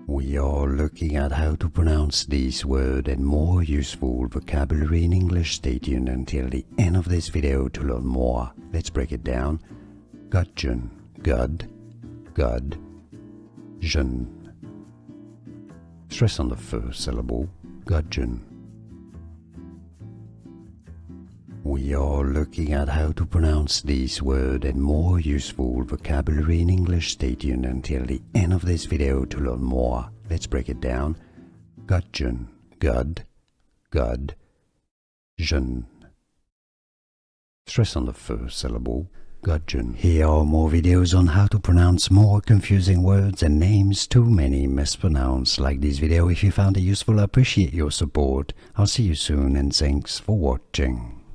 We are looking at how to pronounce this word and more useful vocabulary in English. Stay tuned until the end of this video to learn more. Let's break it down. Gudgeon, gud, Gudgeon. Stress on the first syllable, Gudgeon. We are looking at how to pronounce this word and more useful vocabulary in English. Stay tuned until the end of this video to learn more. Let's break it down. Gudgeon, Gudgeon. Stress on the first syllable, Gudgeon. Here are more videos on how to pronounce more confusing words and names too many mispronounced. Like this video if you found it useful. I appreciate your support. I'll see you soon and thanks for watching.